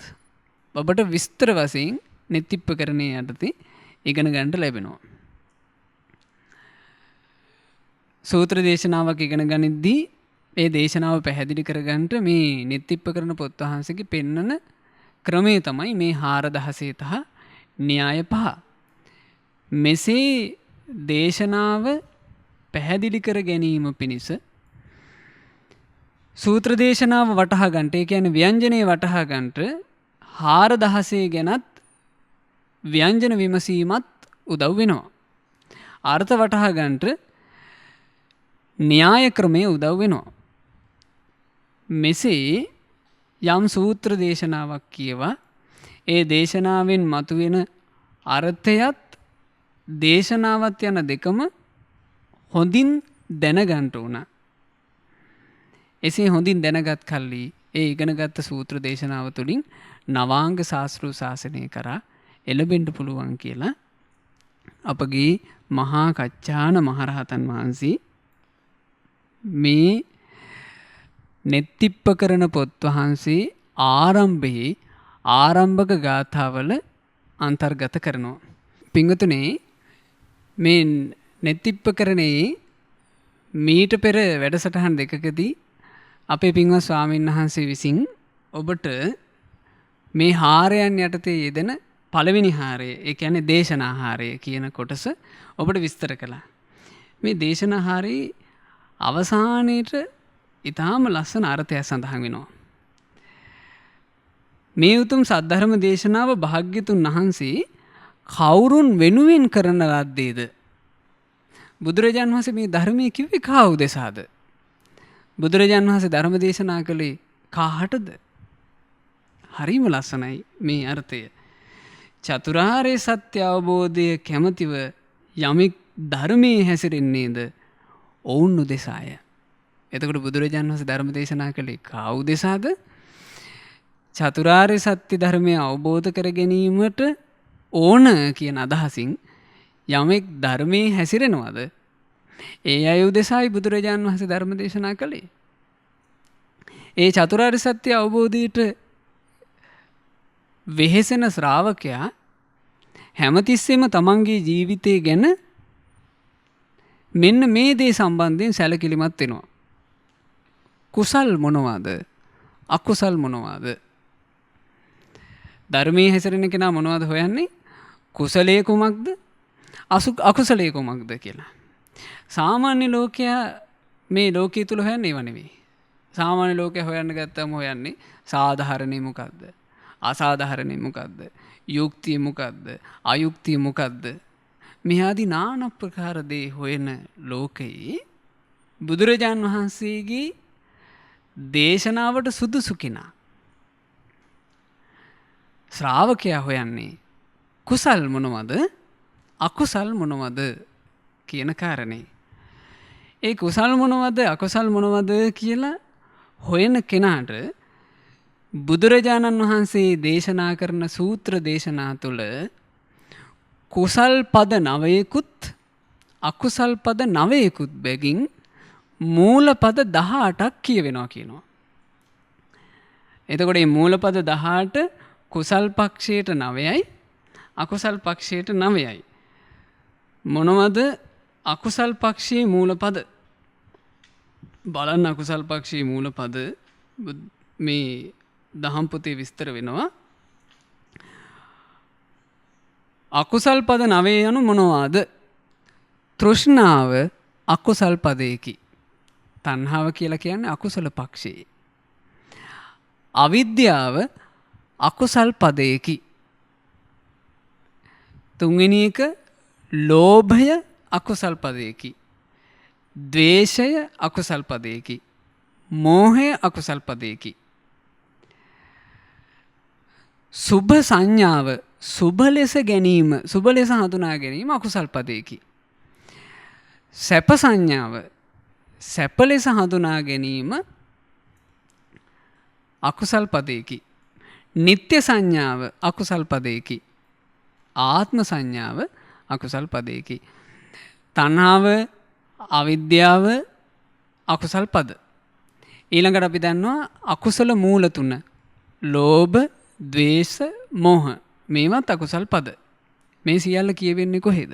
ඔබට විස්තර වශයෙන් නෙත්තිප්පකරණේ යටතේ ඉගෙන ගන්න ලැබෙනවා. සූත්‍ර දේශනාවක් ඉගෙන ගනිද්දී ඒ දේශනාව පැහැදිලි කරගන්නට මේ නෙත්තිප්පකරණ පොත් වහන්සේගේ පෙන්වන ක්‍රමය තමයි මේ හාර 16 තහ න්‍යාය 5. මෙසේ දේශනාව පැහැදිලි කර ගැනීම පිණිස සූත්‍ර දේශනාව වටහා ගන්නට, ඒ කියන්නේ ව්‍යංජනේ වටහා ගන්නට හාර 16 ගැනත් ව්‍යංජන විමසීමත් උදව් වෙනවා. අර්ථ වටහා ගන්නට න්‍යාය ක්‍රමය උදව් වෙනවා. මෙසේ යම් සූත්‍ර දේශනාවක් කියවා ඒ දේශනාවෙන් මතුවෙන අර්ථයත් දේශනාවත් යන දෙකම හොඳින් දැනගන්න ඕන. එසේ හොඳින් දැනගත් කල්ලි ඒ ඉගෙනගත්ත සූත්‍ර දේශනාව තුළින් නවාංග ශාස්ත්‍රීය ශාසනය කරා එළඹෙන්න පුළුවන් කියලා අපගේ මහා කච්චාන මහරහතන් වහන්සේ මේ නෙත්තිප්පකරණ පොත් වහන්සේ ආරම්භයේ ආරම්භක ගාථාවල අන්තර්ගත කරනවා. පිංගුතුනේ මේ නෙත්තිප්පකරණයේ මීට පෙර වැඩසටහන් දෙකකදී අපේ පින්වත් ස්වාමීන් වහන්සේ විසින් ඔබට මේ හාරයන් යටතේ යෙදෙන පළවෙනි හාරය, ඒ කියන්නේ දේශනාහාරය කියන කොටස ඔබට විස්තර කළා. මේ දේශනාහාරයේ අවසානයේට ඊටාම ලස්සන අර්ථයක් සඳහන් වෙනවා. මේ උතුම් සද්ධර්ම දේශනාව භාග්‍යතුන් වහන්සේ කවුරුන් වෙනුවෙන් කරන ලද්දේද? බුදුරජාණන් වහන්සේ මේ ධර්මයේ කිව්වේ කා උදෙසාද? බුදුරජාණන් වහන්සේ ධර්ම දේශනා කළේ කාටද? හරිම ලස්සනයි මේ අර්ථය. චතුරාර්ය සත්‍ය අවබෝධය කැමැතිව යමෙක් ධර්මයේ හැසිරෙන්නේද ඔවුන් උදෙසාය. එතකොට බුදුරජාණන් වහන්සේ ධර්ම දේශනා කළේ කා උදෙසාද? චතුරාර්ය සත්‍ය ධර්මය අවබෝධ කර ගැනීමට ඕන කියන අදහසින් යමෙක් ධර්මයේ හැසිරෙනවද ඒ අය උදෙසායි බුදුරජාණන් වහන්සේ ධර්ම දේශනා කළේ. ඒ චතුරාර්ය සත්‍ය අවබෝධයට වෙහෙසෙන ශ්‍රාවකයා හැමතිස්සෙම තමන්ගේ ජීවිතය ගැන මෙන්න මේ දේ සම්බන්ධයෙන් සැලකිලිමත් වෙනවා. කුසල් මොනවාද? අකුසල් මොනවාද? ධර්මයේ හැසිරෙන කෙනා මොනවද හොයන්නේ? කුසලයේ කුමක්ද? අකුසලයේ කුමක්ද කියලා. සාමාන්‍ය ලෝකයා මේ ලෝකයේ තුල හොයන්නේ ඒව නෙවෙයි. සාමාන්‍ය ලෝකයා හොයන්න ගත්තම හොයන්නේ සාධාරණේ මොකද්ද? අසාධාරණේ මොකද්ද? යුක්තිය මොකද්ද? අයුක්තිය මොකද්ද? මේ ආදී নানা ප්‍රකාර දේ හොයන ලෝකයේ බුදුරජාන් වහන්සේගේ දේශනාවට සුදුසු කෙනා ශ්‍රාවකයා හොයන්නේ කුසල් මොනවද? අකුසල් මොනවද කියන කාරණේ. ඒ කුසල් මොනවද අකුසල් මොනවද කියලා හොයන කෙනාට බුදුරජාණන් වහන්සේ දේශනා කරන සූත්‍ර දේශනා තුළ කුසල් පද 9කුත් අකුසල් පද 9කුත් බැගින් මූල පද 18ක් කියවෙනවා කියනවා. එතකොට මේ මූල පද 18 කුසල් පක්ෂයට 9යි අකුසල් පක්ෂයට 9යි. මොනවද අකුසල් පක්ෂයේ මූල පද? බලන්න අකුසල් පක්ෂයේ මූල පද මේ දහම් පොතේ විස්තර වෙනවා. අකුසල් පද 9 යනු මොනවාද? තෘෂ්ණාව අකුසල් පදයකි. තණ්හාව කියලා කියන්නේ අකුසල පක්ෂයේ. අවිද්‍යාව අකුසල් පදයකි. තුන්වෙනි එක ලෝභය අකුසල් පදයකි. ද්වේෂය අකුසල් පදයකි. මෝහය අකුසල් පදයකි. සුභ සංඥාව සුභ ලෙස ගැනීම සුභ ලෙස හඳුනා ගැනීම අකුසල් පදයකි. සැප සංඥාව සැප ලෙස හඳුනා ගැනීම අකුසල් පදයකි. නිත්‍ය සංඥාව අකුසල් පදයකි. ආත්ම සංඥාව අකුසල් පදයකි. තණ්හාව අවිද්‍යාව අකුසල් පද. ඊළඟට අපි දන්නවා අකුසල මූල තුන. ලෝභ, ද්වේෂ, මෝහ. මේවත් අකුසල් පද. මේ සියල්ල කියවෙන්නේ කොහෙද?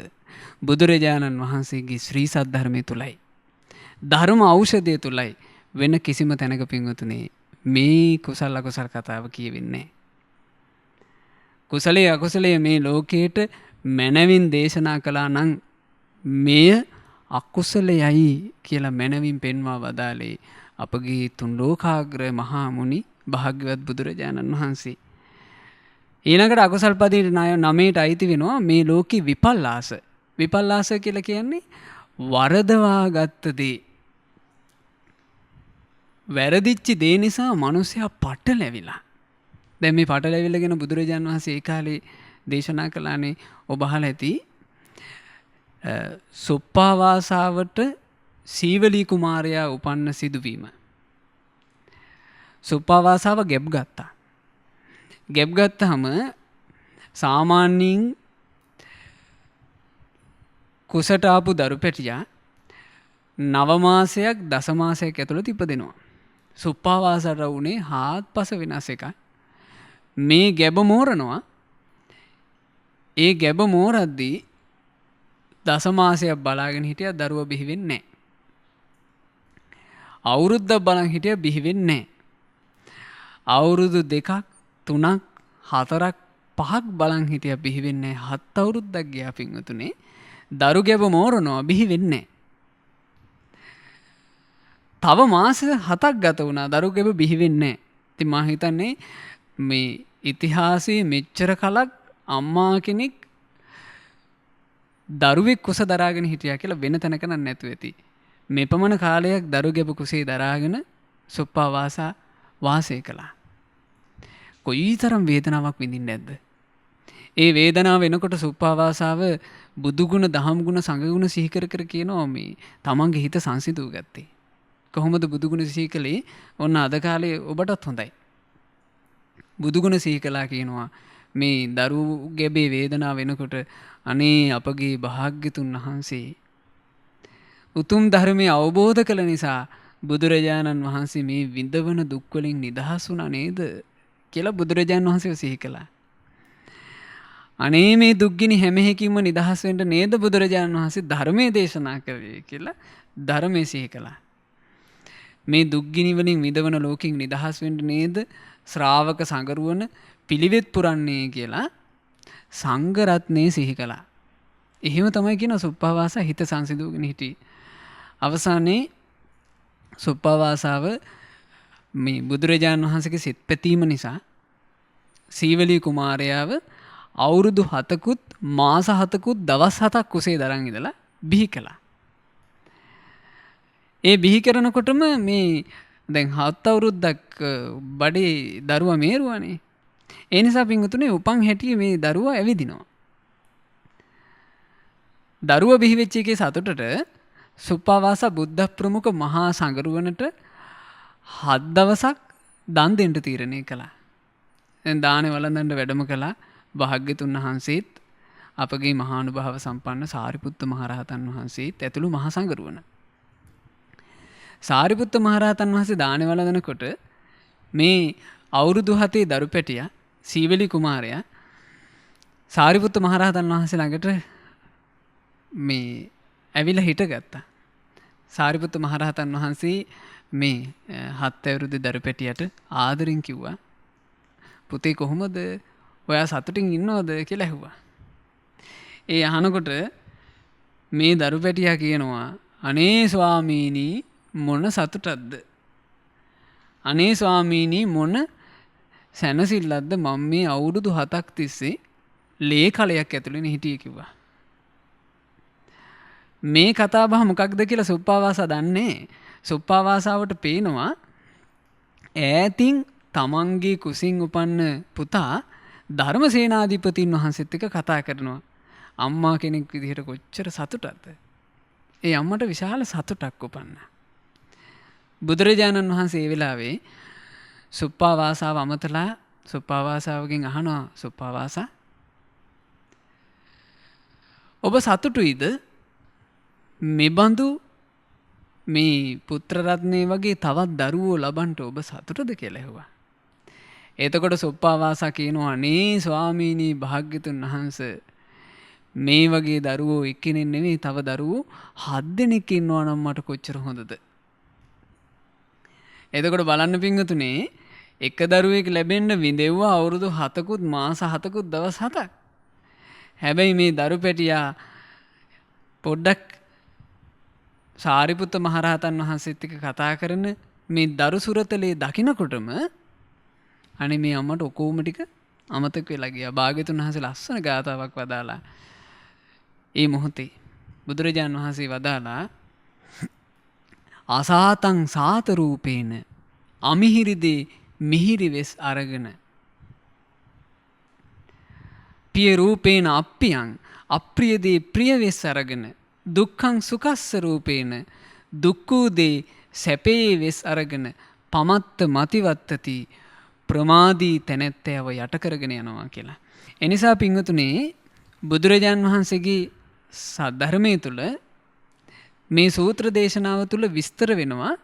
බුදුරජාණන් වහන්සේගේ ශ්‍රී සද්ධර්මයේ තුලයි. ධර්ම ඖෂධය තුලයි. වෙන කිසිම තැනක පින්වතුනි මේ කුසල අකුසල කතාව කියවෙන්නේ. කුසලයේ අකුසලයේ මේ ලෝකයට මනවින් දේශනා කළා නම් මෙය අකුසලයයි කියලා මනවින් පෙන්වා වදාළේ අපගේ තුන් ලෝකාග්‍ර මහා මුනි භාග්‍යවත් බුදුරජාණන් වහන්සේ. ඊළඟට අකුසල් පදයට 9ට අයිති වෙනවා මේ ලෝකේ විපල්ලාස. විපල්ලාස කියලා කියන්නේ වරදවා ගත්ත දේ. වැරදිච්ච දේ නිසා මිනිසයා පටලැවිලා. දැන් මේ පටලැවිල්ල ගැන බුදුරජාණන් වහන්සේ ඒ කාලේ දේශනා කළානේ. ඔබ අහලා ඇති සුප්පාවාසාවට සීවලී කුමාරයා උපන්න සිදුවීම. සුප්පාවාසාව ගැබ් ගත්තා. ගැබ් ගත්තාම සාමාන්‍යයෙන් කුසට ආපු දරු පැටියා 9 මාසයක් 10 මාසයක් ඇතුළත ඉපදෙනවා. සුප්පාවාසාට වුණේ හාත්පස වෙනස් එකක්. මේ ගැබ මෝරනවා. ඒ ගැබ මෝරද්දී දසමාසයක් බලාගෙන හිටිය දරුව බිහිවෙන්නේ නැහැ. අවුරුද්දක් බලන් හිටිය බිහිවෙන්නේ නැහැ. අවුරුදු 2ක් 3ක් 4ක් 5ක් බලන් හිටිය බිහිවෙන්නේ නැහැ. 7 අවුරුද්දක් ගියා පින්වතුනේ. දරු ගැබ මෝරනවා බිහිවෙන්නේ නැහැ. තව මාස 7ක් ගත වුණා දරු ගැබ බිහිවෙන්නේ නැහැ. ඉතින් මම හිතන්නේ මේ ඉතිහාසයේ මෙච්චර කලක් අම්මා කෙනෙක් දරුවෙක් කුස දරාගෙන හිටියා කියලා වෙන තැනක නැතුව ඇති. මේ පමණ කාලයක් දරු ගැබ කුසේ දරාගෙන සුප්පාවාසා වාසය කළා. කොයිතරම් වේදනාවක් විඳින්නේ නැද්ද? ඒ වේදනාව වෙනකොට සුප්පාවාසාව බුදුගුණ, දහම්ගුණ, සංඝගුණ සිහි කර කර කියනවා මේ තමන්ගේ හිත සංසිඳුව ගත්තේ. කොහොමද බුදුගුණ සිහි කළේ? ඔන්න අද කාලේ ඔබටත් හොඳයි. බුදුගුණ සිහි කළා කියනවා මේ දරු ගැබේ වේදනාව වෙනකොට අනේ අපගේ භාග්‍යතුන් වහන්සේ උතුම් ධර්මය අවබෝධ කළ නිසා බුදුරජාණන් වහන්සේ මේ විඳවන දුක් වලින් නිදහස් වුණා නේද කියලා බුදුරජාණන් වහන්සේ සිහි කළා. අනේ මේ දුක්ගිනි හැම එකකින්ම නිදහස් වෙන්න නේද බුදුරජාණන් වහන්සේ ධර්මයේ දේශනා කළේ කියලා ධර්මයේ සිහි කළා. මේ දුක්ගිනි වලින් විඳවන ලෝකෙන් නිදහස් වෙන්න නේද ශ්‍රාවක සංගරුවන පිළිවෙත් පුරන්නේ කියලා සංඝ රත්නයේ සිහි කළා. එහෙම තමයි කියන සුප්පාවාසා හිත සංසිඳුගෙන හිටියේ. අවසානයේ සුප්පාවාසාව මේ බුදුරජාණන් වහන්සේගේ සිත් පැතීම නිසා සීවලී කුමාරයාව අවුරුදු 7කුත් මාස 7කුත් දවස් 7ක් කුසේ දරන් ඉඳලා බිහි කළා. ඒ බිහි කරනකොටම මේ දැන් 7 අවුරුද්දක් බඩේ දරුවා මේරුවානේ. ඒ නිසා පින්වතුනේ උපන් හැටියේ මේ දරුවා ඇවිදිනවා. දරුවා බිහි වෙච්ච එකේ සතුටට සුප්පාවාසා බුද්ධ ප්‍රමුඛ මහා සංගරුවනට 7 දවසක් දන් දෙන්න තීරණය කළා. දැන් දානේ වළඳන්න වැඩම කළා. භාග්‍යතුන් වහන්සේත් අපගේ මහානුභාව සම්පන්න සාරිපුත්ත මහරහතන් වහන්සේත් ඇතුළු මහා සංගරුවන. සාරිපුත්ත මහරහතන් වහන්සේ දානේ වළඳනකොට මේ අවුරුදු 7 දරු පැටියා සීවලි කුමාරයා සාරිපුත්ත මහරහතන් වහන්සේ ළඟට මේ ඇවිල්ලා හිටගත්තා. සාරිපුත්ත මහරහතන් වහන්සේ මේ 7 අවුරුදු දරු පැටියට ආදරෙන් කිව්වා පුතේ කොහොමද ඔයා සතුටින් ඉන්නවද කියලා ඇහුවා. ඒ අහනකොට මේ දරු පැටියා කියනවා අනේ ස්වාමීනි මොන සතුටක්ද? අනේ ස්වාමීනි මොන සැනසෙල්ලක්ද මම මේ අවුරුදු 7ක් තිස්සේ ලේ කලයක් ඇතුළේ හිටියේ කිව්වා. මේ කතාබහ මොකක්ද කියලා සුප්පාවාසා දන්නේ. සුප්පාවාසාවට පේනවා ඈතින් තමන්ගේ කුසින් උපන්න පුතා ධර්මසේනාධිපතින් වහන්සේත් එක්ක කතා කරනවා. අම්මා කෙනෙක් විදිහට කොච්චර සතුටක්ද? ඒ අම්මට විශාල සතුටක් උපන්නා. බුදුරජාණන් වහන්සේ ඒ වෙලාවේ සුප්පාවාසාව අමතලා සුප්පාවාසාවගෙන් අහනවා සුප්පාවාසා ඔබ සතුටුයිද මෙබඳු මේ පුත්‍ර රත්නේ වගේ තවත් දරුවෝ ලබන්ට ඔබ සතුටද කියලා ඇහුවා. එතකොට සුප්පාවාසා කියනවා අනේ ස්වාමීනි භාග්‍යතුන් වහන්සේ මේ වගේ දරුවෝ එක්කෙනෙක් නෙවෙයි තව දරුවෝ 7 දෙනෙක් ඉන්නවා නම් මට කොච්චර හොඳද? එතකොට බලන්න පින්වතුනේ එක දරුවෙක් ලැබෙන්න විඳෙව්වා අවුරුදු 7කුත් මාස 7කුත් දවස් 7ක්. හැබැයි මේ දරු පැටියා පොඩ්ඩක් සාරිපුත්ත මහරහතන් වහන්සේත් එක්ක කතා කරන මේ දරු සුරතලේ දකින්නකොටම අනේ මේ අම්මට ඔකෝම ටික අමතක වෙලා ගියා. භාග්‍යතුන් වහන්සේ ලස්සන ගාතාවක් වදාලා ඒ මොහොතේ බුදුරජාන් වහන්සේ වදාලා අසාතං සාත රූපේන අමිහිරිදේ මිහිරි වෙස් අරගෙන පිය රූපේන අප්පියං අප්‍රියදේ ප්‍රිය වෙස් අරගෙන දුක්ඛං සුඛස්ස රූපේන දුක්ඛූදේ සැපේ වෙස් අරගෙන පමත්ත මතිවත්තති ප්‍රමාදී තැනැත්තයව යට කරගෙන යනවා කියලා. එනිසා පින්වතුනේ බුදුරජාන් වහන්සේගේ සද්ධර්මයේ තුල මේ සූත්‍ර දේශනාව තුල විස්තර වෙනවා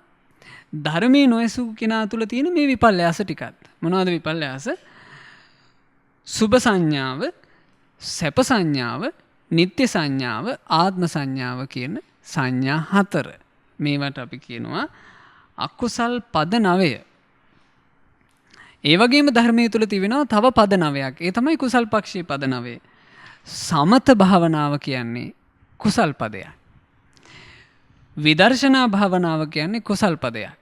ධර්මයේ නොයසු කෙනා තුල තියෙන මේ විපල්යාස ටිකත්. මොනවද විපල්යාස? සුභ සංඥාව, සැප සංඥාව, නිත්‍ය සංඥාව, ආත්ම සංඥාව කියන සංඥා 4. මේවට අපි කියනවා අකුසල් පද 9. ඒ වගේම ධර්මයේ තුල තිබෙනවා තව පද 9ක්. ඒ තමයි කුසල් පක්ෂයේ පද 9. සමත භාවනාව කියන්නේ කුසල් පදයක්. විදර්ශනා භාවනාව කියන්නේ කුසල් පදයක්.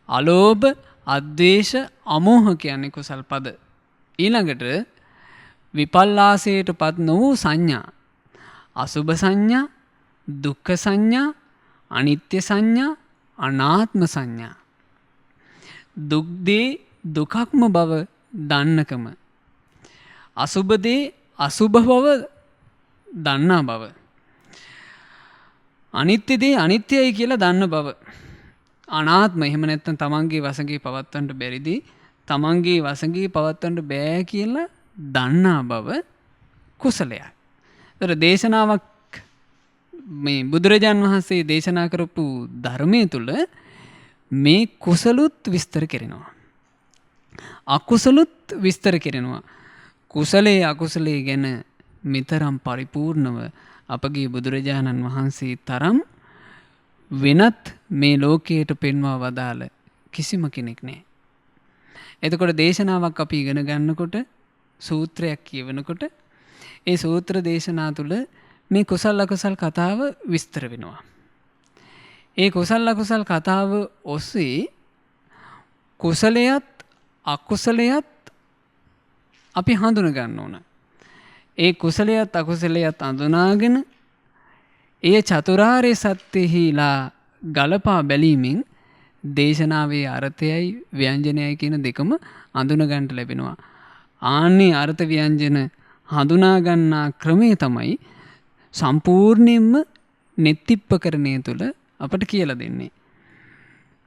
අලෝභ, අද්වේෂ, අමෝහ කියන්නේ කුසල් පද. ඊළඟට විපල්ලාසයට පත් නොවූ සංඥා, අසුභ සංඥා, දුක්ඛ සංඥා, අනිත්‍ය සංඥා, අනාත්ම සංඥා. දුක් දේ දුකක්ම බව දන්නකම, අසුභ දේ අසුභ බව දන්නා බව, අනිත්‍ය දේ අනිත්‍යයි කියලා දන්න බව, අනාත්ම එහෙම නැත්නම් තමන්ගේ වසඟේ පවත්වන්න බැරිදී තමන්ගේ වසඟේ පවත්වන්න බෑ කියලා දන්නා බව කුසලයක්. ඒතර දේශනාවක් මේ බුදුරජාන් වහන්සේ දේශනා කරපු ධර්මයේ තුල මේ කුසලුත් විස්තර කරනවා. අකුසලුත් විස්තර කරනවා. කුසලයේ අකුසලයේ ගැන මෙතරම් පරිපූර්ණව අපගේ බුදුරජාණන් වහන්සේ තරම් වෙනත් මේ ලෝකයට පෙන්වා වදාළ කිසිම කෙනෙක් නැහැ. එතකොට දේශනාවක් අපි ඉගෙන ගන්නකොට, සූත්‍රයක් කියවනකොට ඒ සූත්‍ර දේශනා තුළ මේ කුසල අකුසල් කතාව විස්තර වෙනවා. ඒ කුසල අකුසල් කතාව ඔස්සේ කුසලයත් අකුසලයත් අපි හඳුන ගන්න ඕන. ඒ කුසලයත් අකුසලයත් අඳුනාගෙන එය චතුරාර්ය සත්‍යෙහිලා ගලපා බැලීමෙන් දේශනාවේ අර්ථයයි ව්‍යංජනයයි කියන දෙකම අඳුන ගන්නට ලැබෙනවා. ආන්නේ අර්ථ ව්‍යංජන හඳුනා ගන්නා ක්‍රමය තමයි සම්පූර්ණයෙන්ම නෙත්තිප්පකරණය තුළ අපට කියලා දෙන්නේ.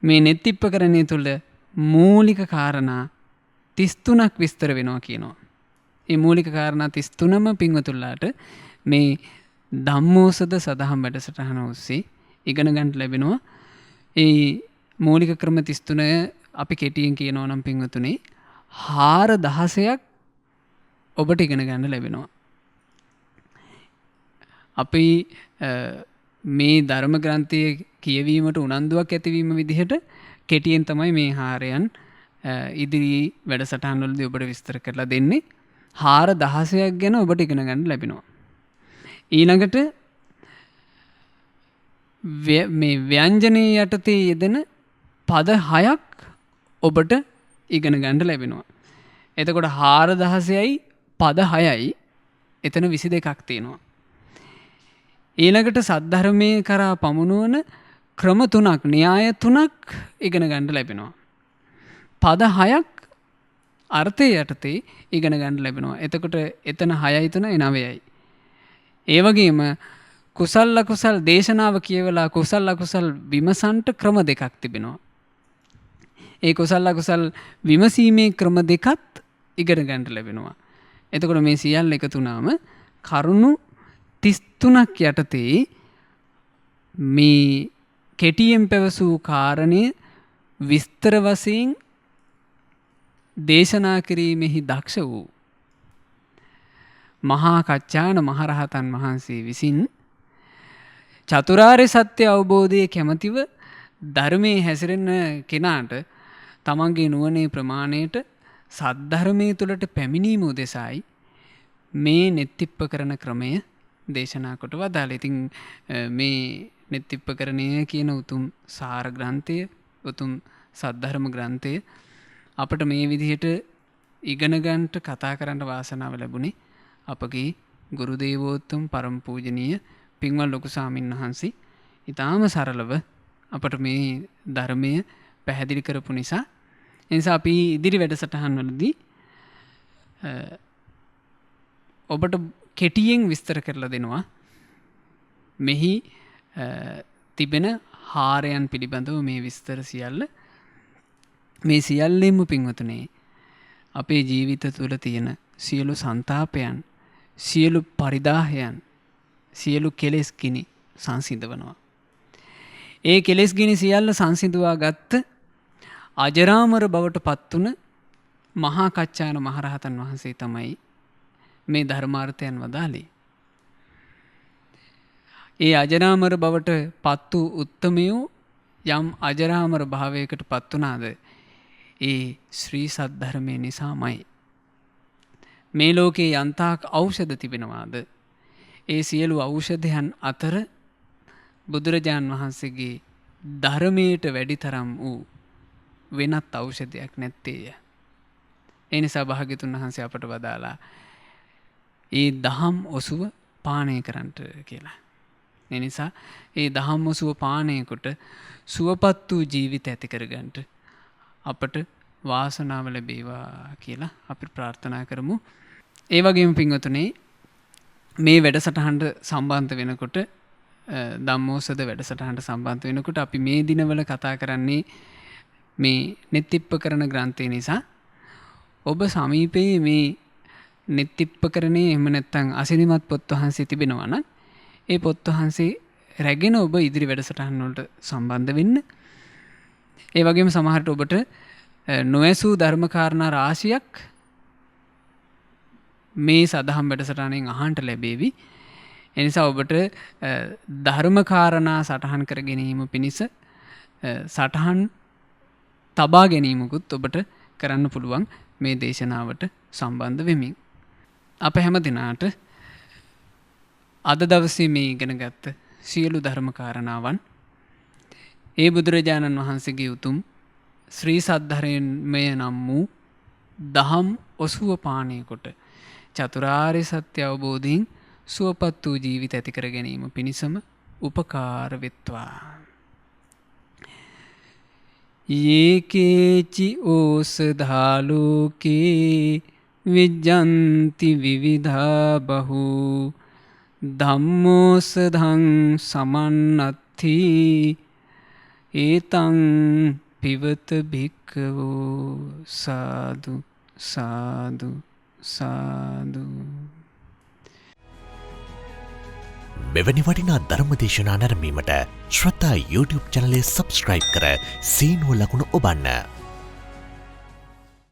මේ නෙත්තිප්පකරණය තුළ මූලික කාරණා 33ක් විස්තර වෙනවා කියනවා. මේ මූලික කාරණා 33ම පින්වතුන්ලාට මේ ධම්මෝසද සදහම් වැඩසටහන ඔස්සේ ඉගෙන ගන්න ලැබෙනවා. ඒ මූලික ක්‍රම 33 අපි කෙටියෙන් කියනවා නම් පින්වතුනි 4000ක් ඔබට ඉගෙන ගන්න ලැබෙනවා. අපි මේ ධර්ම ග්‍රන්ථයේ කියවීමට උනන්දුවක් ඇතිවීම විදිහට කෙටියෙන් තමයි මේ හාරයන් ඉදිරි වැඩසටහන් වලදී ඔබට විස්තර කරලා දෙන්නේ. 4000ක් ගැන ඔබට ඉගෙන ගන්න ලැබෙනවා. ඊළඟට මේ ව්‍යංජනයේ යටතේ යෙදෙන පද 6ක් ඔබට ඉගෙන ගන්න ලැබෙනවා. එතකොට 4000යි පද 6යි එතන 22ක් තියෙනවා. ඊළඟට සද්ධර්මයේ කරා පමුණුවන ක්‍රම 3ක්, න්‍යාය 3ක් ඉගෙන ගන්න ලැබෙනවා. පද 6ක් අර්ථය යටතේ ඉගෙන ගන්න ලැබෙනවා. එතකොට එතන 6යි 3යි 9යි. ඒ වගේම කුසල් අකුසල් දේශනාව කියවලා කුසල් අකුසල් විමසන්ට ක්‍රම දෙකක් තිබෙනවා. ඒ කුසල් අකුසල් විමසීමේ ක්‍රම දෙකත් ඉගෙන ගන්න ලැබෙනවා. එතකොට මේ සියල්ල එකතු වුණාම කරුණු 33ක් යටතේ මේ කෙටියෙන් පැවසූ කාරණය විස්තර වශයෙන් දේශනා කිරීමෙහි දක්ෂ වූ මහා කච්චාන මහරහතන් වහන්සේ විසින් චතුරාර්ය සත්‍ය අවබෝධයේ කැමැතිව ධර්මයේ හැසිරෙන කෙනාට තමන්ගේ නුවණේ ප්‍රමාණයට සද්ධර්මයේ තුලට පැමිණීම උදෙසායි මේ නෙත්තිප්පකරණ ක්‍රමය දේශනා කොට වදාළේ. ඉතින් මේ නෙත්තිප්පකරණය කියන උතුම් සාර ග්‍රන්ථය, උතුම් සද්ධර්ම ග්‍රන්ථය අපට මේ විදිහට ඉගෙන ගන්නට කතා කරන්න වාසනාව ලැබුණේ අපගේ ගුරු දේවෝත්තම පරම පූජනීය පින්වත් ලොකු ස්වාමීන් වහන්සේ ඊටාම සරලව අපට මේ ධර්මය පැහැදිලි කරපු නිසා. ඒ නිසා අපි ඉදිරි වැඩසටහන් වලදී ඔබට කෙටියෙන් විස්තර කරලා දෙනවා මෙහි තිබෙන හාරයන් පිළිබඳව මේ විස්තර සියල්ල. මේ සියල්ලෙම පින්වතුනේ අපේ ජීවිත තුළ තියෙන සියලු සංතාපයන්, සියලු පරිදාහයන්, සියලු කෙලෙස් ගිනි සංසිඳවනවා. ඒ කෙලෙස් ගිනි සියල්ල සංසිඳවා ගත්ත අජරාමර බවට පත් වුණ මහා කච්චායන මහරහතන් වහන්සේ තමයි මේ ධර්මාර්ථයන් වදාළේ. ඒ අජරාමර බවට පත් වූ උත්තමයෝ යම් අජරාමර භාවයකට පත් වුණාද ඒ ශ්‍රී සද්ධර්මය නිසාමයි. මේ ලෝකේ යන්තාක් ඖෂධ තිබෙනවාද ඒ සියලු ඖෂධයන් අතර බුදුරජාණන් වහන්සේගේ ධර්මයට වැඩි තරම් වූ වෙනත් ඖෂධයක් නැත්තේය. ඒ නිසා භාග්‍යතුන් වහන්සේ අපට වදාලා ඒ දහම් ඔසුව පානය කරන්නට කියලා. ඒ නිසා ඒ දහම් ඔසුව පානය කොට සුවපත් වූ ජීවිත ඇති කරගන්නට අපට වාසනාව ලැබේවා කියලා අපි ප්‍රාර්ථනා කරමු. ඒ වගේම පින්වතුනේ මේ වැඩසටහනට සම්බන්ධ වෙනකොට ධම්මෝසද වැඩසටහනට සම්බන්ධ වෙනකොට අපි මේ දිනවල කතා කරන්නේ මේ නෙත්තිප්පකරණ ග්‍රන්ථය නිසා ඔබ සමීපයේ මේ නෙත්තිප්පකරණේ එහෙම නැත්නම් අසිරිමත් පොත් වහන්සේ තිබෙනවා නම් ඒ පොත් වහන්සේ රැගෙන ඔබ ඉදිරි වැඩසටහන් වලට සම්බන්ධ වෙන්න. ඒ වගේම සමහරට ඔබට නොඇසූ ධර්මකාරණා රාශියක් මේ සදහම් වැඩසටහනෙන් අහන්නට ලැබේවි. එනිසා ඔබට ධර්මකාරණා සටහන් කර ගැනීම පිණිස සටහන් තබා ගැනීමකුත් ඔබට කරන්න පුළුවන් මේ දේශනාවට සම්බන්ධ වෙමින්. අප හැම දිනාට අද දවසේ මේ ඉගෙන ගත්ත සියලු ධර්මකාරණාවන් ඒ බුදුරජාණන් වහන්සේගේ උතුම් ශ්‍රී සද්ධර්මය නම් වූ දහම් ඔසුව පානය කොට චතුරාර්ය සත්‍ය අවබෝධයෙන් සුවපත් වූ ජීවිත ඇති කර ගැනීම පිණිසම උපකාර වෙත්වා. යේකේචි ඕසධාලෝකේ විජ්ජන්ති විවිධා බහු ධම්මෝසධං සමන්නත්ති ඒතං පිවත භික්ඛවෝ සාදු සාදු සාදු. මෙවැනි වටිනා ධර්මදේශනා නැරඹීමට ශ්‍රද්ධා YouTube චැනලය සබ්ස්ක්‍රයිබ් කර සීනුව ලකුණ ඔබන්න.